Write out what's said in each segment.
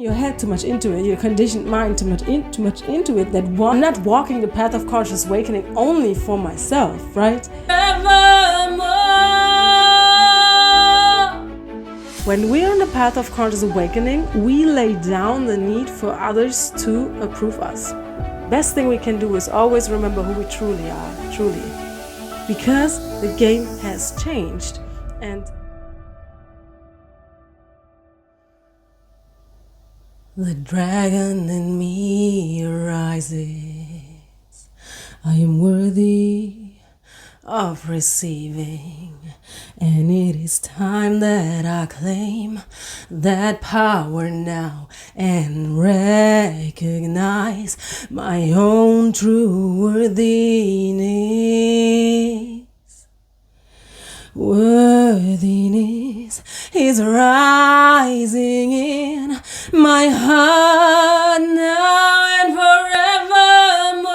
your head too much into it, your conditioned mind too much into it, that I'm not walking the path of conscious awakening only for myself, right? When we're on the path of conscious awakening, we lay down the need for others to approve us. Best thing we can do is always remember who we truly are, because the game has changed. And the dragon in me arises. I am worthy of receiving, and it is time that I claim that power now and recognize my own true worthiness. Worthiness is rising in my heart now and forevermore.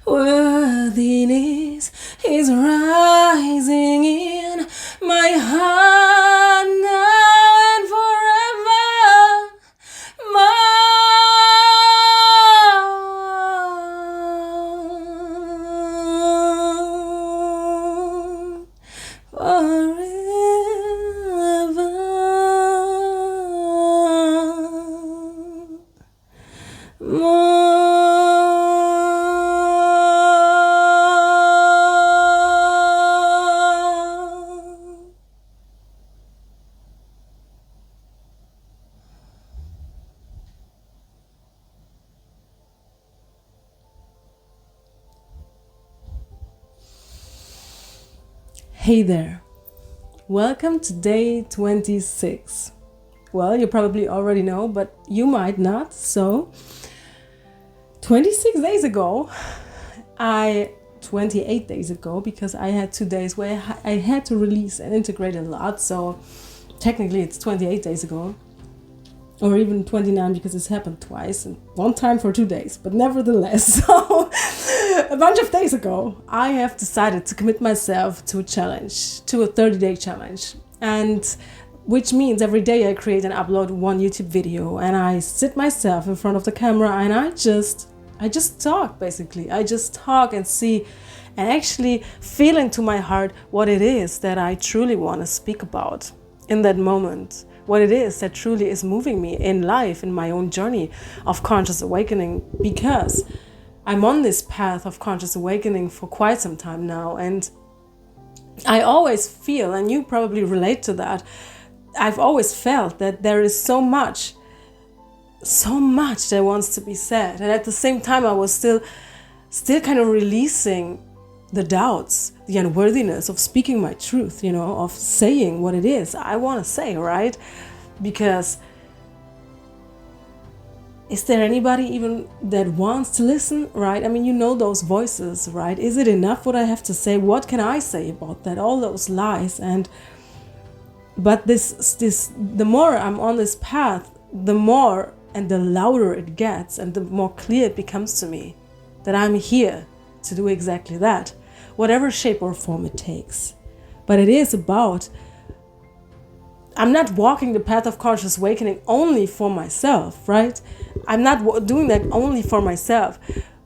Worthiness is rising in my heart now and Hey there, welcome to day 26. Well, you probably already know, but you might not. So 26 days ago, 28 days ago, because I had 2 days where I had to release and integrate a lot. So technically it's 28 days ago, or even 29 because it's happened twice and one time for 2 days, but nevertheless. So a bunch of days ago, I have decided to commit myself to a challenge, to a 30-day challenge. And which means every day I create and upload one YouTube video, and I sit myself in front of the camera and I just talk, basically. I just talk and see and actually feel into my heart what it is that I truly want to speak about in that moment. What it is that truly is moving me in life, in my own journey of conscious awakening, because I'm on this path of conscious awakening for quite some time now. And I always feel, and you probably relate to that, I've always felt that there is so much that wants to be said. And at the same time, I was still kind of releasing the doubts, the unworthiness of speaking my truth, of saying what it is I want to say, right? Because is there anybody even that wants to listen, right? I mean, those voices, right? Is it enough what I have to say? What can I say about that? All those lies. But the more I'm on this path, the more and the louder it gets, and the more clear it becomes to me that I'm here to do exactly that, whatever shape or form it takes. But it is about, I'm not walking the path of conscious awakening only for myself, right? I'm not doing that only for myself.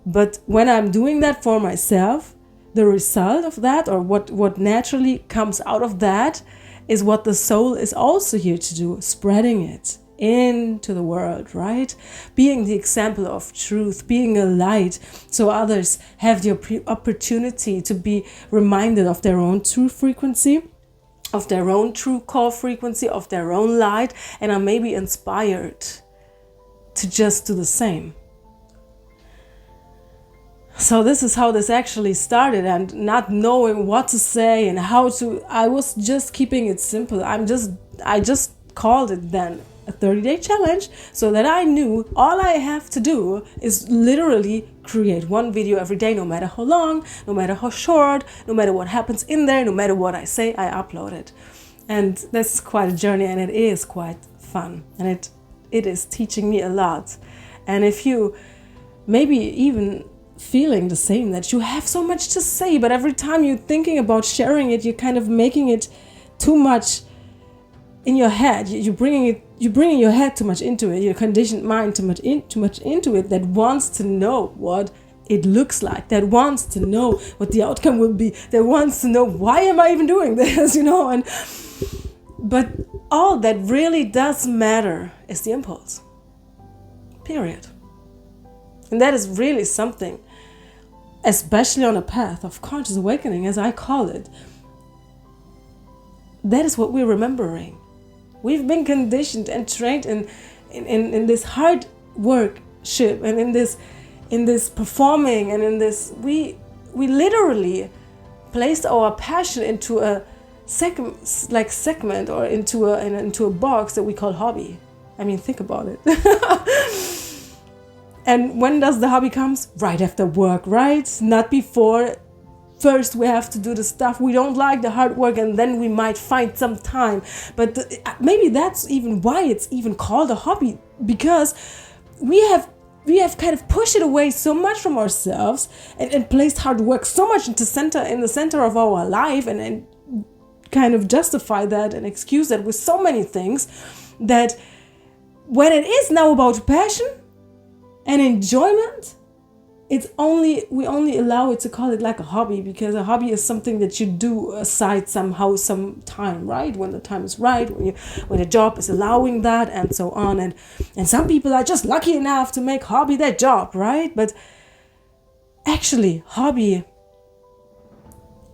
But when I'm doing that for myself, the result of that, or what naturally comes out of that, is what the soul is also here to do, spreading it into the world, right? Being the example of truth, being a light, so others have the opportunity to be reminded of their own true frequency, of their own true core frequency, of their own light, and are maybe inspired to just do the same. So this is how this actually started, and not knowing what to say and how to, I was just keeping it simple. I just called it then a 30-day challenge, so that I knew all I have to do is literally create one video every day, no matter how long, no matter how short, no matter what happens in there, no matter what I say, I upload it. And that's quite a journey, and it is quite fun, and it is teaching me a lot. And if you maybe even feeling the same, that you have so much to say, but every time you're thinking about sharing it, you're kind of making it too much in your head. You're bringing your head too much into it. Your conditioned mind too much into it, that wants to know what it looks like, that wants to know what the outcome will be, that wants to know, why am I even doing this, but all that really does matter is the impulse, period. And that is really something, especially on a path of conscious awakening, as I call it. That is what we're remembering. We've been conditioned and trained in this hard workship, and in this performing, and in this, we literally placed our passion into a segment, or into a box that we call hobby. I mean, think about it. And when does the hobby comes? Right after work, right? Not before. First we have to do the stuff we don't like, the hard work, and then we might find some time. But maybe that's even why it's even called a hobby, because we have kind of pushed it away so much from ourselves, and placed hard work so much in the center of our life, and kind of justify that and excuse that with so many things, that when it is now about passion and enjoyment, we only allow it to call it like a hobby, because a hobby is something that you do aside somehow, some time, right? When the time is right, when the job is allowing that, and so on. And some people are just lucky enough to make hobby their job, right? But actually, hobby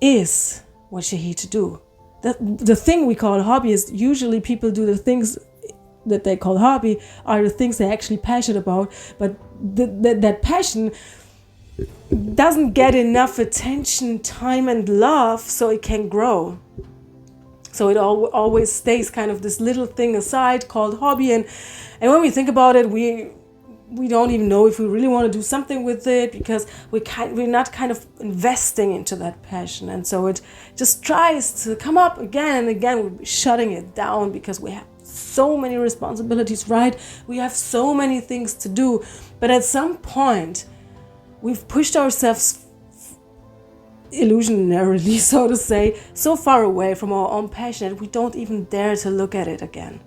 is what you're here to do. The thing we call hobby is usually people do the things that they call hobby are the things they're actually passionate about, but that passion doesn't get enough attention, time, and love, so it can grow. So it always stays kind of this little thing aside called hobby, and when we think about it, we don't even know if we really want to do something with it, because we're not kind of investing into that passion, and so it just tries to come up again and again. We're shutting it down because we have so many responsibilities, right? We have so many things to do, but at some point we've pushed ourselves illusionarily, so to say, so far away from our own passion that we don't even dare to look at it again.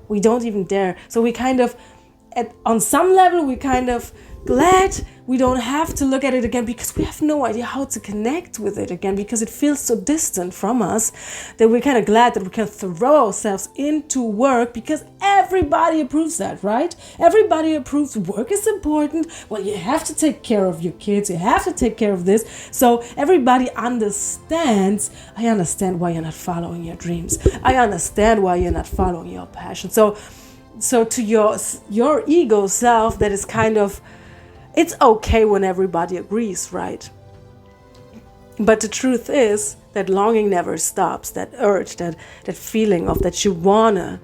We don't even dare. So we kind of, on some level, we kind of glad we don't have to look at it again, because we have no idea how to connect with it again, because it feels so distant from us, that we're kind of glad that we can throw ourselves into work, because everybody approves that, right? Everybody approves work is important. Well, you have to take care of your kids, you have to take care of this. So everybody understands. I understand why you're not following your dreams. I understand why you're not following your passion. So to your ego self, that is kind of, it's okay when everybody agrees, right? But the truth is that longing never stops. That urge, that feeling of that you want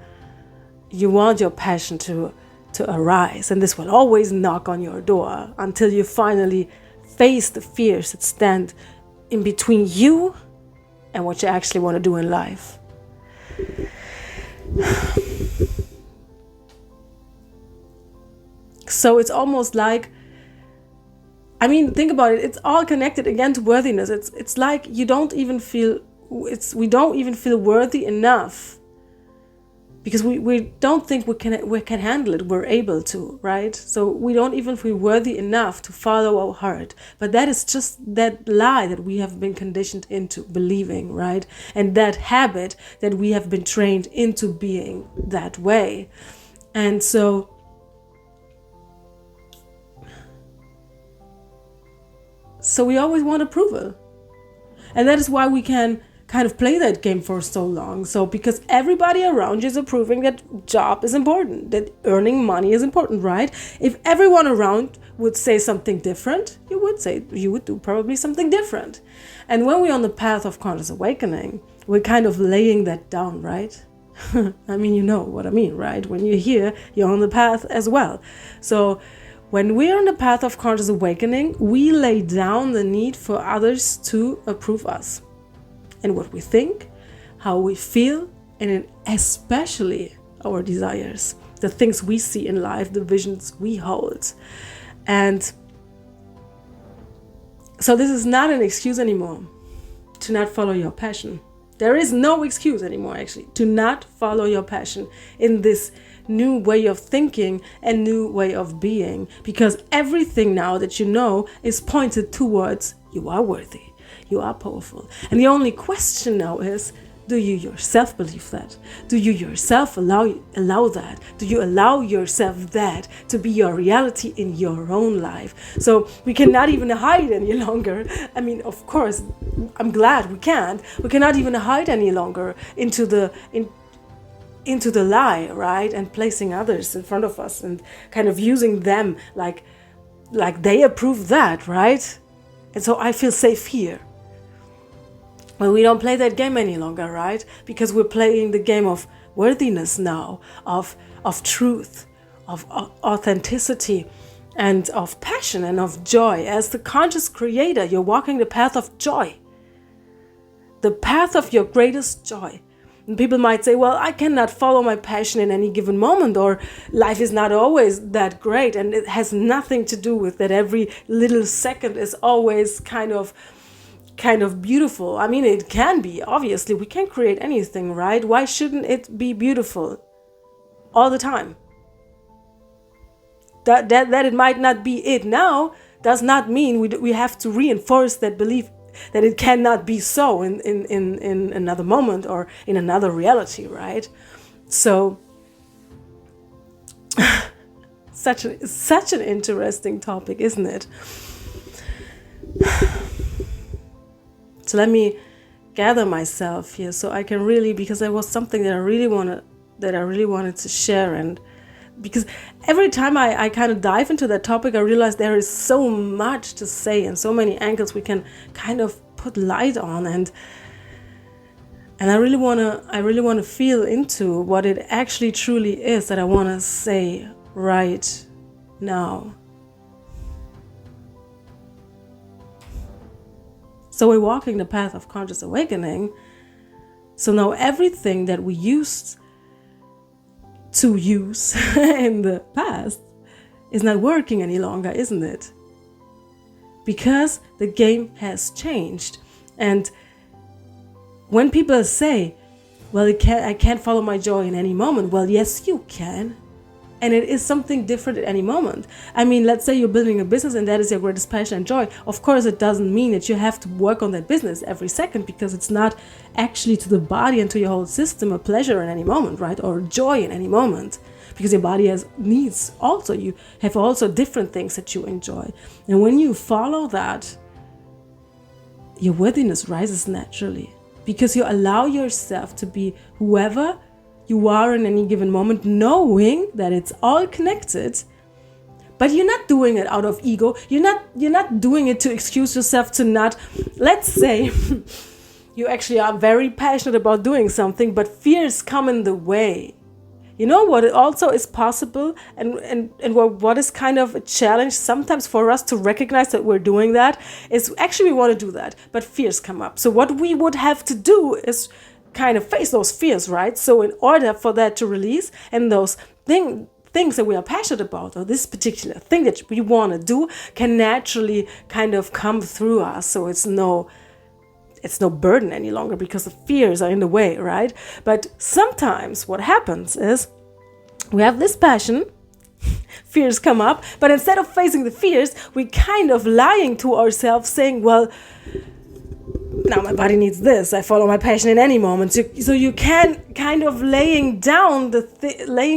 your passion to arise, and this will always knock on your door until you finally face the fears that stand in between you and what you actually want to do in life. So it's almost like, I mean, think about it. It's all connected again to worthiness. It's like we don't even feel worthy enough, because we don't think we can handle it. We're able to, right? So we don't even feel worthy enough to follow our heart. But that is just that lie that we have been conditioned into believing, right? And that habit that we have been trained into being that way. And so we always want approval. And that is why we can kind of play that game for so long. So because everybody around you is approving that job is important, that earning money is important, right? If everyone around would say something different, you would do probably something different. And when we're on the path of conscious awakening, we're kind of laying that down, right? I mean, you know what I mean, right? When you're here, you're on the path as well. So when we're on the path of conscious awakening, we lay down the need for others to approve us and what we think, how we feel, and especially our desires, the things we see in life, the visions we hold. And so this is not an excuse anymore to not follow your passion. There is no excuse anymore, actually, to not follow your passion in this new way of thinking and new way of being, because everything now that you know is pointed towards you are worthy, you are powerful. And the only question now is, do you yourself believe that? Do you yourself allow that? Do you allow yourself that to be your reality in your own life? So we cannot even hide any longer. I mean, of course, I'm glad we can't. We cannot even hide any longer into the lie, right? And placing others in front of us and kind of using them like they approve that, right? And so I feel safe here. Well, we don't play that game any longer, right? Because we're playing the game of worthiness now, of truth, of authenticity, and of passion and of joy. As the conscious creator, you're walking the path of joy, the path of your greatest joy. And people might say, well, I cannot follow my passion in any given moment, or life is not always that great. And it has nothing to do with that every little second is always kind of beautiful. I mean, it can be, obviously. We can create anything, right? Why shouldn't it be beautiful all the time? That it might not be it now does not mean we have to reinforce that belief that it cannot be so in another moment or in another reality, right? So such an interesting topic, isn't it? So let me gather myself here so I can really, because there was something that I really wanted to share. And because every time I kind of dive into that topic, I realize there is so much to say and so many angles we can kind of put light on, and I really want to feel into what it actually truly is that I want to say right now. So we're walking the path of conscious awakening. So now everything that we used to use in the past is not working any longer, isn't it? Because the game has changed. And when people say, well, I can't follow my joy in any moment. Well, yes, you can. And it is something different at any moment. I mean, let's say you're building a business and that is your greatest passion and joy. Of course, it doesn't mean that you have to work on that business every second, because it's not actually to the body and to your whole system a pleasure in any moment, right? Or joy in any moment, because your body has needs also. You have also different things that you enjoy. And when you follow that, your worthiness rises naturally, because you allow yourself to be whoever you are in any given moment, knowing that it's all connected. But you're not doing it out of ego. You're not doing it to excuse yourself to not. Let's say you actually are very passionate about doing something, but fears come in the way. You know what also is possible, and what is kind of a challenge sometimes for us to recognize that we're doing that is actually we want to do that, but fears come up. So what we would have to do is kind of face those fears, right? So in order for that to release, and those things that we are passionate about, or this particular thing that we want to do, can naturally kind of come through us. So it's no burden any longer, because the fears are in the way, right? But sometimes what happens is we have this passion, fears come up, but instead of facing the fears, we kind of lying to ourselves, saying, well, now my body needs this, I follow my passion in any moment. So you can kind of laying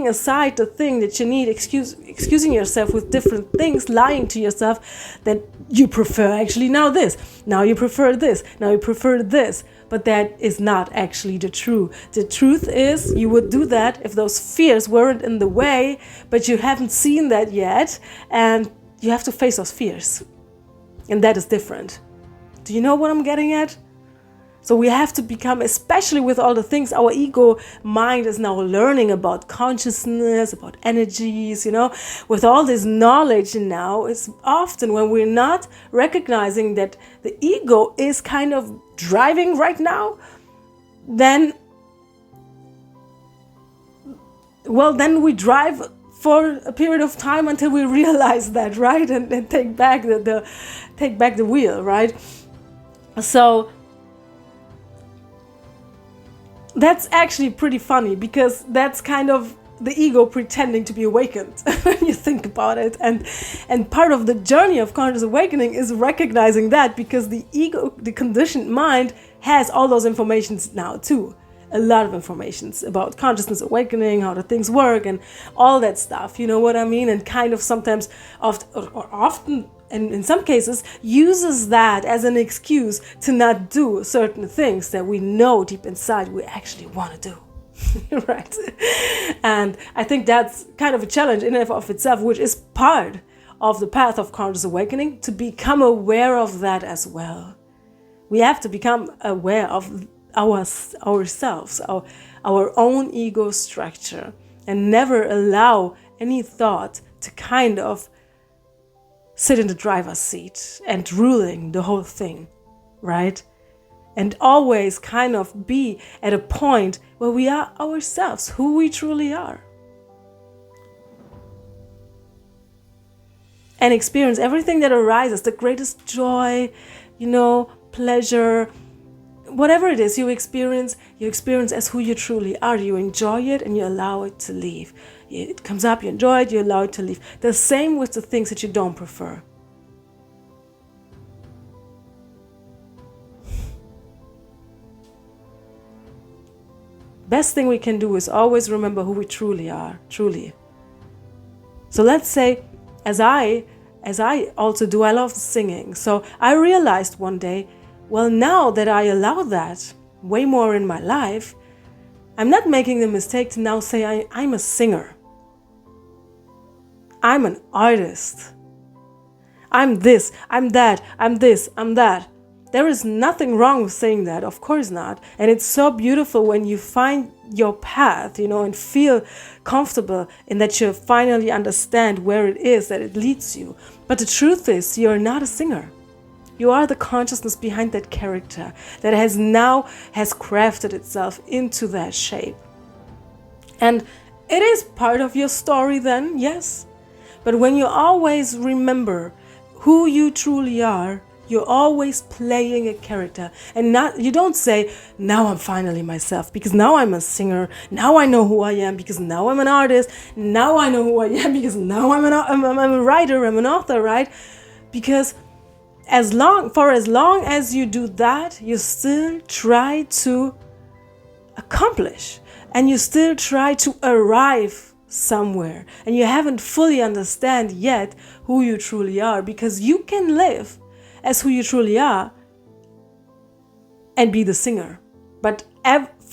aside the thing that you need, excusing yourself with different things, lying to yourself that you prefer actually now this, now you prefer this, now you prefer this. But that is not actually the truth. The truth is you would do that if those fears weren't in the way, but you haven't seen that yet, and you have to face those fears. And that is different. Do you know what I'm getting at? So we have to become, especially with all the things our ego mind is now learning about consciousness, about energies, with all this knowledge now, it's often when we're not recognizing that the ego is kind of driving right now, then we drive for a period of time until we realize that, right? And take back the wheel, right? So That's actually pretty funny, because that's kind of the ego pretending to be awakened when you think about it. And part of the journey of conscious awakening is recognizing that, because the ego, the conditioned mind, has all those informations now too. A lot of informations about consciousness awakening, how the things work, and all that stuff. You know what I mean? And kind of sometimes, often, and in some cases, uses that as an excuse to not do certain things that we know deep inside we actually want to do. Right? And I think that's kind of a challenge in and of itself, which is part of the path of conscious awakening, to become aware of that as well. We have to become aware of ourselves, our own ego structure, and never allow any thought to kind of sit in the driver's seat and ruling the whole thing, right? And always kind of be at a point where we are ourselves, who we truly are. And experience everything that arises, the greatest joy, pleasure, whatever it is you experience as who you truly are. You enjoy it and you allow it to leave. It comes up, you enjoy it, you allow it to leave. The same with the things that you don't prefer. Best thing we can do is always remember who we truly are, truly. So let's say, as I also do, I love singing. So I realized one day, well, now that I allow that way more in my life, I'm not making the mistake to now say I'm a singer. I'm an artist. I'm this, I'm that, I'm this, I'm that. There is nothing wrong with saying that, of course not. And it's so beautiful when you find your path, and feel comfortable in that you finally understand where it is that it leads you. But the truth is, you're not a singer. You are the consciousness behind that character that has crafted itself into that shape. And it is part of your story then, yes. But when you always remember who you truly are, you're always playing a character, and you don't say, now I'm finally myself, because now I'm a singer, now I know who I am, because now I'm an artist, now I know who I am, because now I'm a writer, I'm an author, right? Because as long as you do that, you still try to accomplish, and you still try to arrive somewhere, and you haven't fully understand yet who you truly are, because you can live as who you truly are and be the singer, but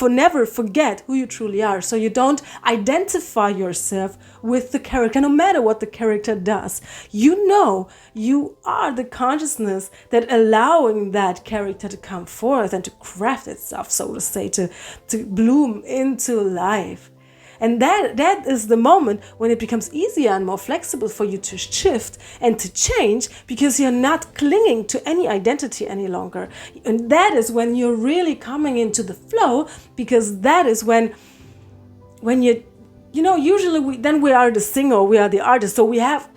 never forget who you truly are, so you don't identify yourself with the character, no matter what the character does. You are the consciousness that allowing that character to come forth and to craft itself, so to say, to bloom into life. And that is the moment when it becomes easier and more flexible for you to shift and to change, because you're not clinging to any identity any longer. And that is when you're really coming into the flow, because that is when usually we are the singer, we are the artist, so we have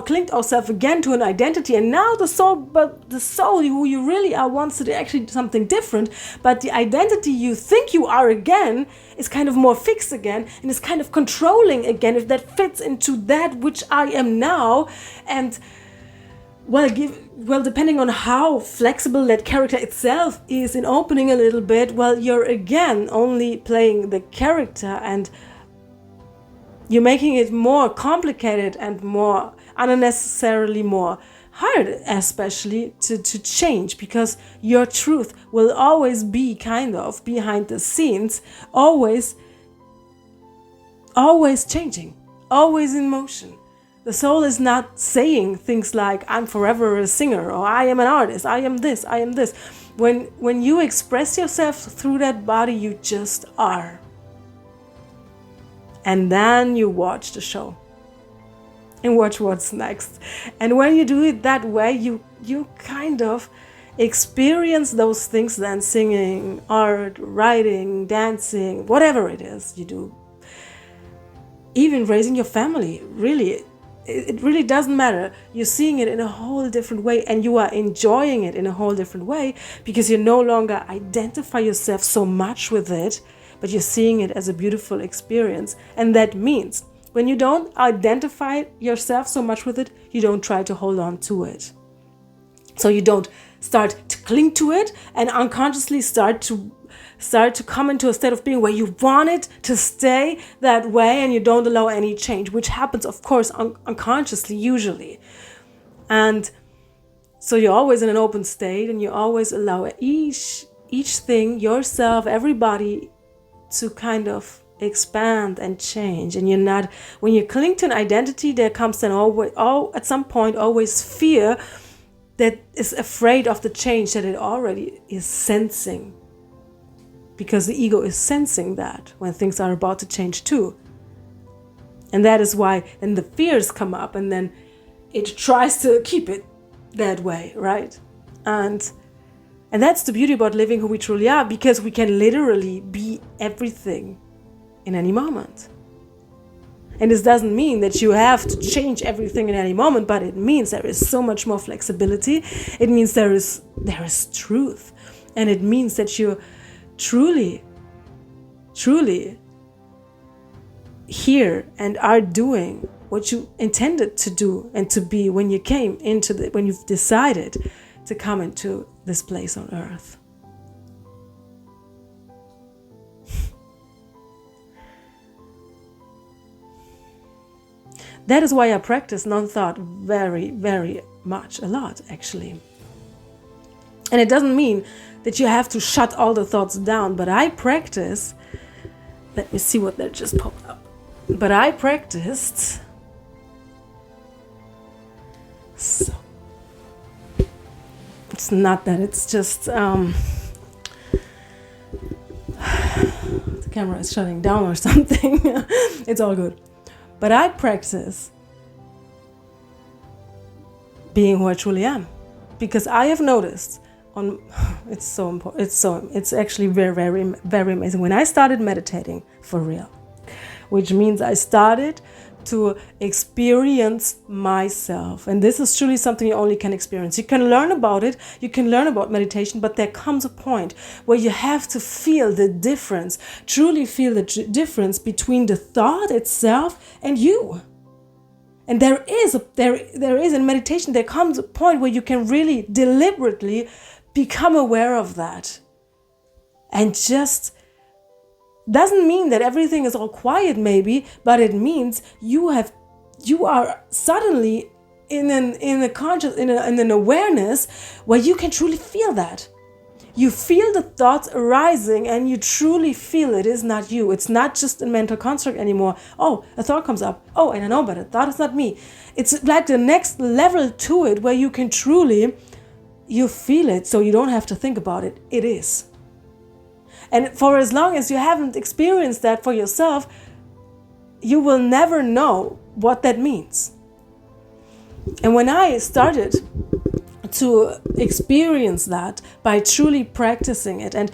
clinged ourselves again to an identity, and now the soul who you really are wants to actually do something different, but the identity you think you are again is kind of more fixed again, and is kind of controlling again if that fits into that which I am now. And depending on how flexible that character itself is in opening a little bit, you're again only playing the character, and you're making it more complicated and more unnecessarily more hard, especially to change, because your truth will always be kind of behind the scenes, always changing, always in motion. The soul is not saying things like, I'm forever a singer, or I am an artist, I am this, I am this. When you express yourself through that body, you just are. And then you watch the show and watch what's next. And when you do it that way, you kind of experience those things then, singing, art, writing, dancing, whatever it is you do. Even raising your family, really, it really doesn't matter. You're seeing it in a whole different way, and you are enjoying it in a whole different way, because you no longer identify yourself so much with it, but you're seeing it as a beautiful experience. And that means when you don't identify yourself so much with it, you don't try to hold on to it. So you don't start to cling to it and unconsciously start to come into a state of being where you want it to stay that way and you don't allow any change, which happens, of course, unconsciously usually. And so you're always in an open state and you always allow each thing, yourself, everybody, to kind of expand and change. And when you cling to an identity, there comes then at some point always fear that is afraid of the change that it already is sensing. Because the ego is sensing that when things are about to change too. And that is why then the fears come up and then it tries to keep it that way, right? And that's the beauty about living who we truly are, because we can literally be everything in any moment. And this doesn't mean that you have to change everything in any moment, but it means there is so much more flexibility. It means there is truth. And it means that you truly here and are doing what you intended to do and to be when you when you've decided to come into this place on earth. That is why I practice non-thought very, very much, a lot actually. And it doesn't mean that you have to shut all the thoughts down, but I practice, let me see what that just popped up. But I practiced, so it's not that, it's just, the camera is shutting down or something. It's all good. But I practice being who I truly am, because I have noticed it's so important. It's actually very, very, very amazing. When I started meditating for real, which means I started to experience myself. And this is truly something you only can experience. You can learn about it, you can learn about meditation, but there comes a point where you have to feel the difference, truly feel the difference between the thought itself and you. And there is in meditation, there comes a point where you can really deliberately become aware of that. And just doesn't mean that everything is all quiet maybe, but it means you are suddenly in an awareness where you can truly feel that. You feel the thoughts arising and you truly feel it is not you. It's not just a mental construct anymore. Oh, a thought comes up. Oh, and I know, but a thought is not me. It's like the next level to it where you can truly, you feel it so you don't have to think about it. It is. And for as long as you haven't experienced that for yourself, you will never know what that means. And when I started to experience that by truly practicing it, and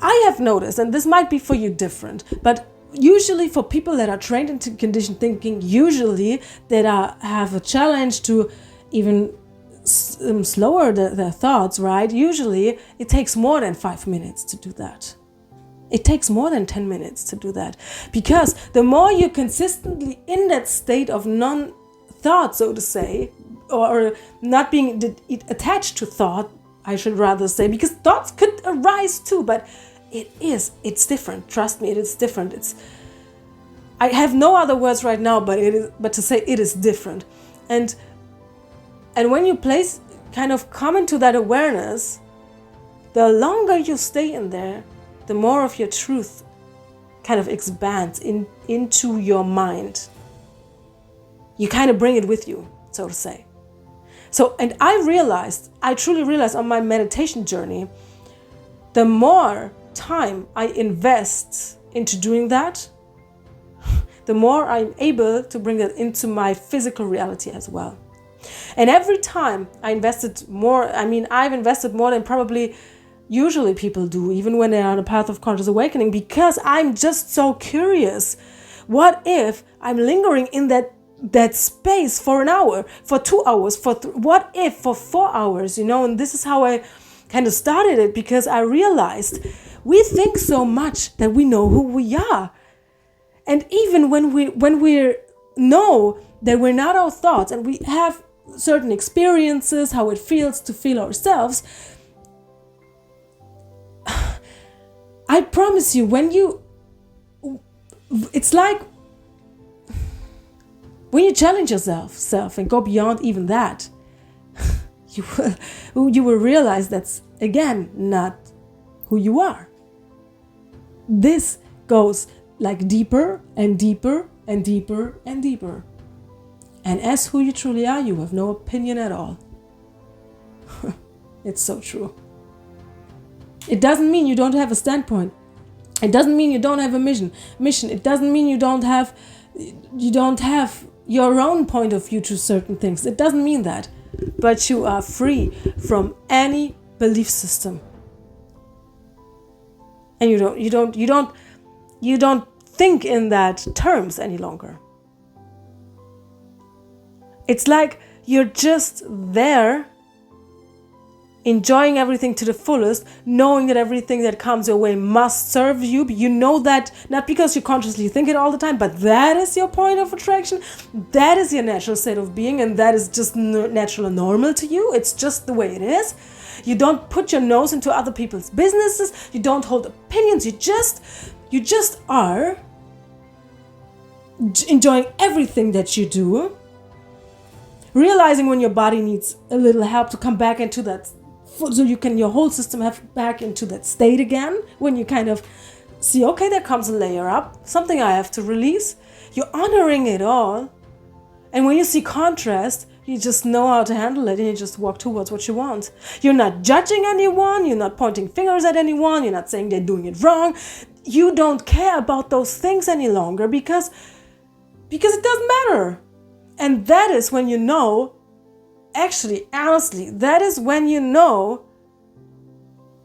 I have noticed, and this might be for you different, but usually for people that are trained into conditioned thinking, usually that have a challenge to even slower their thoughts, right? Usually it takes more than 5 minutes to do that. It takes more than 10 minutes to do that, because the more you're consistently in that state of non-thought, so to say, or not being attached to thought, I should rather say, because thoughts could arise too, but it's different. Trust me, it is different. I have no other words right now, but to say it is different. And when you come into that awareness, the longer you stay in there, the more of your truth kind of expands into your mind. You kind of bring it with you, so to say. So, and I truly realized on my meditation journey, the more time I invest into doing that, the more I'm able to bring it into my physical reality as well. And every time I invested more, I've invested more than probably usually people do, even when they're on a path of conscious awakening, because I'm just so curious. What if I'm lingering in that space for an hour, for 2 hours, what if for 4 hours, and this is how I kind of started it, because I realized we think so much that we know who we are. And even when we know that we're not our thoughts and we have certain experiences, how it feels to feel ourselves, I promise you, it's like when you challenge yourself and go beyond even that, you will realize that's, again, not who you are. This goes like deeper and deeper and deeper and deeper. And as who you truly are, you have no opinion at all. It's so true. It doesn't mean you don't have a standpoint. It doesn't mean you don't have a mission. It doesn't mean you don't have your own point of view to certain things. It doesn't mean that. But you are free from any belief system. And you don't think in that terms any longer. It's like you're just there, enjoying everything to the fullest, knowing that everything that comes your way must serve you. You know that not because you consciously think it all the time, but that is your point of attraction. That is your natural state of being, and that is just natural and normal to you. It's just the way it is. You don't put your nose into other people's businesses. You don't hold opinions. You just are enjoying everything that you do. Realizing when your body needs a little help to come back into that, so your whole system have back into that state again. When you kind of see, okay, there comes a layer up, something I have to release. You're honoring it all. And when you see contrast, you just know how to handle it and you just walk towards what you want. You're not judging anyone. You're not pointing fingers at anyone. You're not saying they're doing it wrong. You don't care about those things any longer because it doesn't matter. And that is when you know, actually, honestly, that is when you know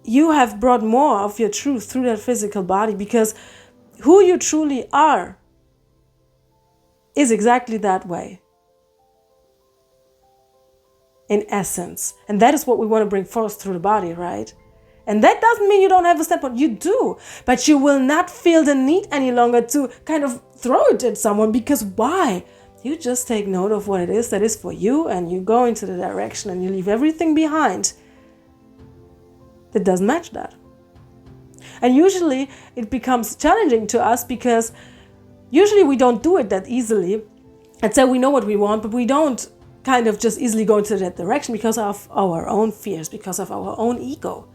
you have brought more of your truth through that physical body, because who you truly are is exactly that way, in essence. And that is what we want to bring forth through the body, right? And that doesn't mean you don't have a standpoint. You do, but you will not feel the need any longer to kind of throw it at someone, because why? You just take note of what it is that is for you, and you go into the direction and you leave everything behind that doesn't match that. And usually it becomes challenging to us because usually we don't do it that easily. And say we know what we want, but we don't kind of just easily go into that direction because of our own fears, because of our own ego.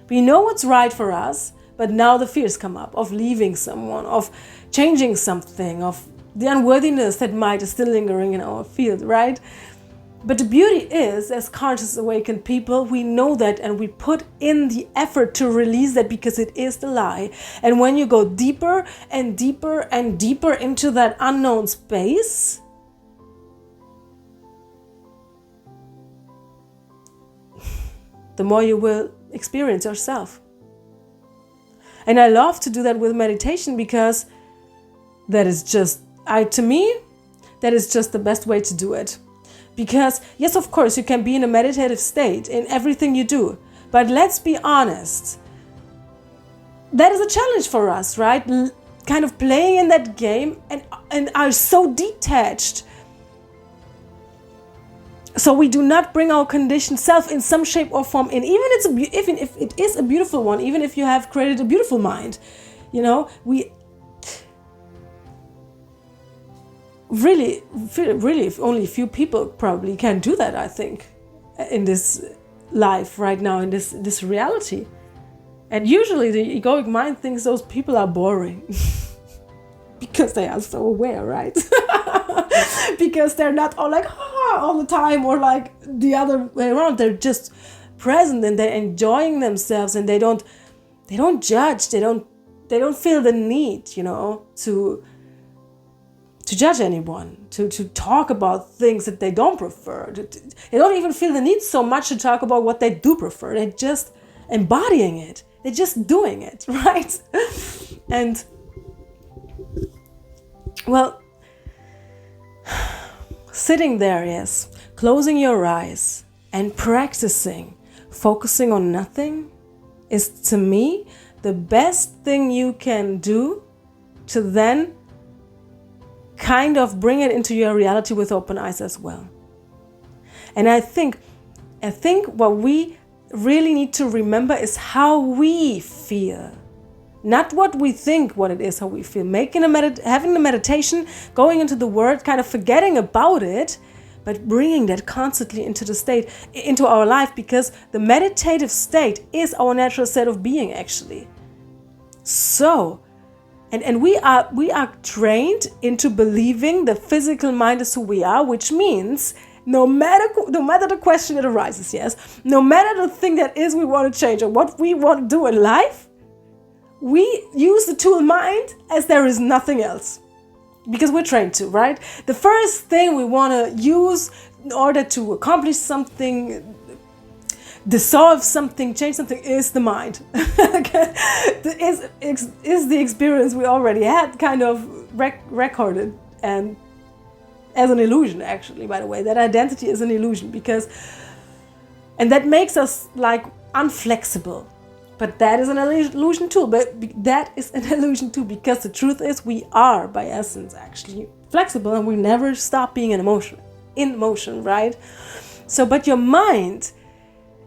We know what's right for us, but now the fears come up of leaving someone, of changing something, of the unworthiness that might is still lingering in our field, right? But the beauty is, as conscious awakened people, we know that and we put in the effort to release that, because it is the lie. And when you go deeper and deeper and deeper into that unknown space, the more you will experience yourself. And I love to do that with meditation, because that is just, to me, that is just the best way to do it. Because yes, of course, you can be in a meditative state in everything you do. But let's be honest, that is a challenge for us, right? Kind of playing in that game and are so detached. So we do not bring our conditioned self in some shape or form in, even if it is a beautiful one, even if you have created a beautiful mind, Really, only a few people probably can do that, I think, in this life right now, in this reality. And usually the egoic mind thinks those people are boring because they are so aware, right? Because they're not all like all the time, or like the other way around. They're just present and they're enjoying themselves, and they don't judge. They don't feel the need, to judge anyone, to talk about things that they don't prefer. They don't even feel the need so much to talk about what they do prefer. They're just embodying it. They're just doing it, right? And, well, sitting there, yes, closing your eyes and practicing, focusing on nothing is, to me, the best thing you can do to then kind of bring it into your reality with open eyes as well. And I think what we really need to remember is how we feel. Not what we think what it is, how we feel. Having the meditation, going into the word, kind of forgetting about it, but bringing that constantly into our life, because the meditative state is our natural state of being, actually. So, and we are trained into believing the physical mind is who we are, which means no matter the question that arises, yes, no matter the thing that is we want to change or what we want to do in life, we use the tool mind as there is nothing else. Because we're trained to, right? The first thing we want to use in order to accomplish something, dissolve something, change something, is the mind. is the experience we already had kind of recorded, and as an illusion, actually, by the way. That identity is an illusion, and that makes us like unflexible. But that is an illusion too. Because the truth is we are, by essence, actually flexible, and we never stop being in motion, right? So, but your mind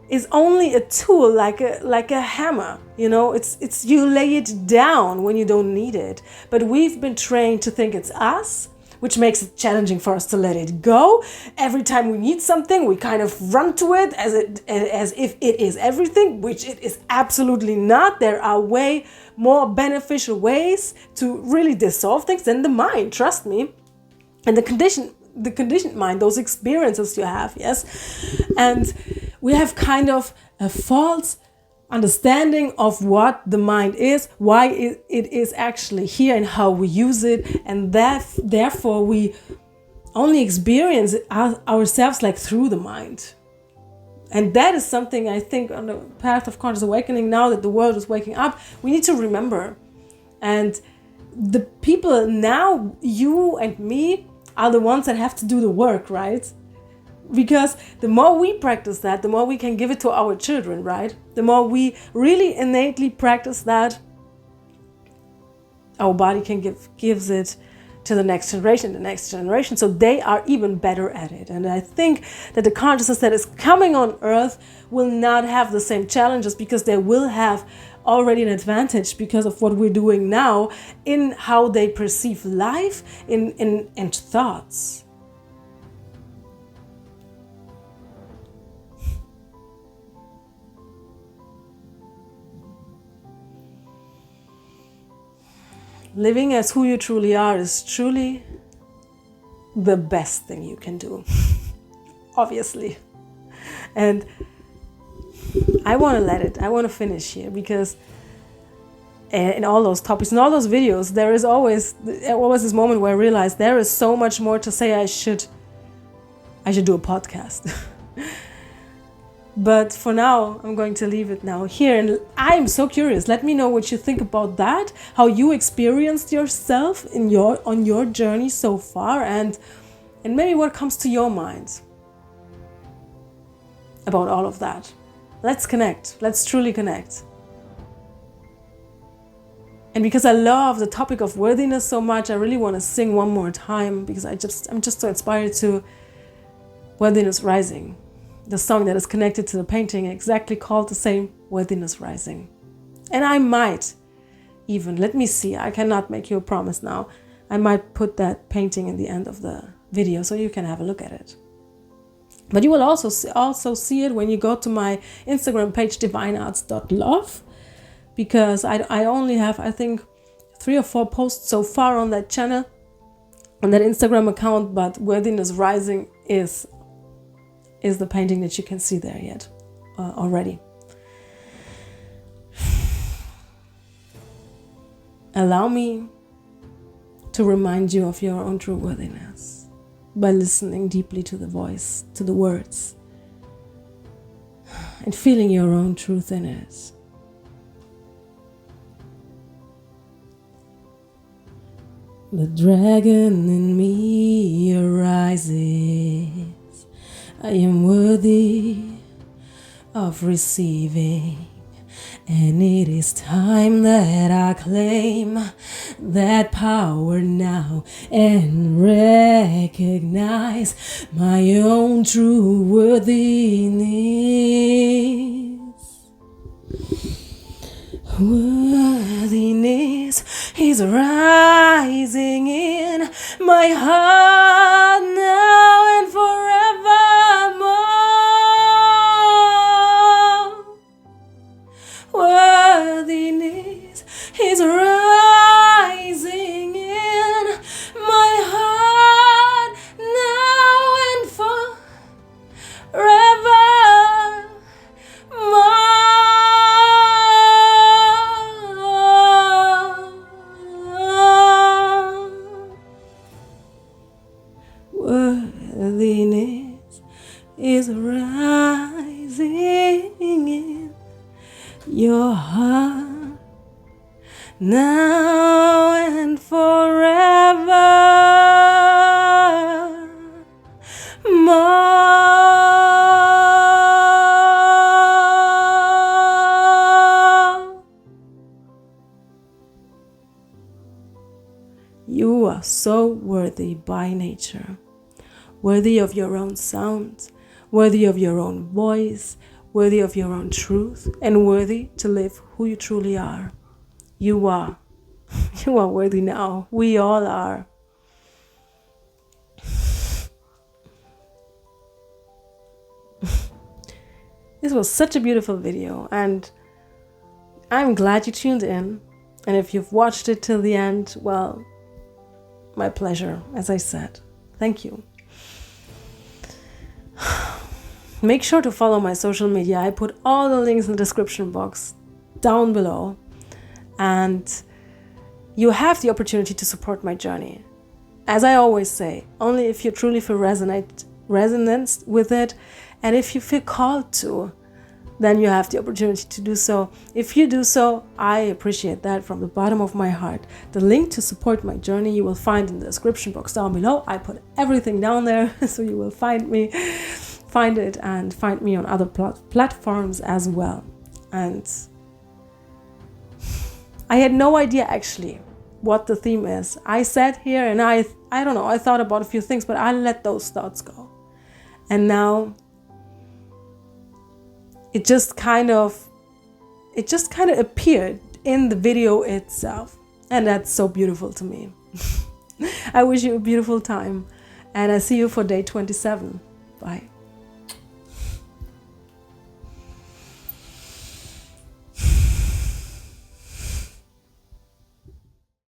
is only a tool, like a hammer. It's you lay it down when you don't need it. But we've been trained to think it's us, which makes it challenging for us to let it go. Every time we need something, we kind of run to it as if it is everything, which it is absolutely not. There are way more beneficial ways to really dissolve things than the mind, trust me. And the conditioned mind, those experiences you have, yes. And we have kind of a false understanding of what the mind is, why it is actually here, and how we use it, and therefore we only experience ourselves like through the mind. And that is something I think on the path of conscious awakening, now that the world is waking up, we need to remember. And the people now, you and me, are the ones that have to do the work, right? Because the more we practice that, the more we can give it to our children, right? The more we really innately practice that, our body gives it to the next generation, so they are even better at it. And I think that the consciousness that is coming on earth will not have the same challenges, because they will have already an advantage because of what we're doing now in how they perceive life and thoughts. Living as who you truly are is truly the best thing you can do, obviously. And I want to finish here, because in all those topics, in all those videos, there is always this moment where I realize there is so much more to say. I should do a podcast. But for now, I'm going to leave it now here. And I'm so curious. Let me know what you think about that, how you experienced yourself on your journey so far, and maybe what comes to your mind about all of that. Let's connect. Let's truly connect. And because I love the topic of worthiness so much, I really want to sing one more time, because I'm just so inspired to Worthiness Rising. The song that is connected to the painting, exactly called the same, Worthiness Rising. And I might even, let me see, I cannot make you a promise now. I might put that painting in the end of the video so you can have a look at it. But you will also see it when you go to my Instagram page, divinearts.love, because I only have, I think, 3 or 4 posts so far on that channel, on that Instagram account, but Worthiness Rising is the painting that you can see there yet already. Allow me to remind you of your own true worthiness by listening deeply to the voice, to the words, and feeling your own truth in it. The dragon in me arises. I am worthy of receiving And it is time that I claim that power now and recognize my own true worthiness. Worthiness is rising in my heart now and forevermore. Worthiness is rising in my heart now and forevermore. Worthiness is rising in your heart now and forevermore. You are so worthy by nature, worthy of your own sound, worthy of your own voice, worthy of your own truth, and worthy to live who you truly are. You are. You are worthy now. We all are. This was such a beautiful video, and I'm glad you tuned in. And if you've watched it till the end, well, my pleasure, as I said. Thank you. Make sure to follow my social media. I put all the links in the description box down below. And you have the opportunity to support my journey. As I always say, only if you truly feel resonance with it, and if you feel called to, then you have the opportunity to do so. If you do so, I appreciate that from the bottom of my heart. The link to support my journey you will find in the description box down below. I put everything down there, so you will find it and find me on other platforms as well. And I had no idea actually what the theme is. I sat here and I don't know, I thought about a few things, but I let those thoughts go. And now it just kind of appeared in the video itself. And that's so beautiful to me. I wish you a beautiful time, and I see you for day 27. Bye.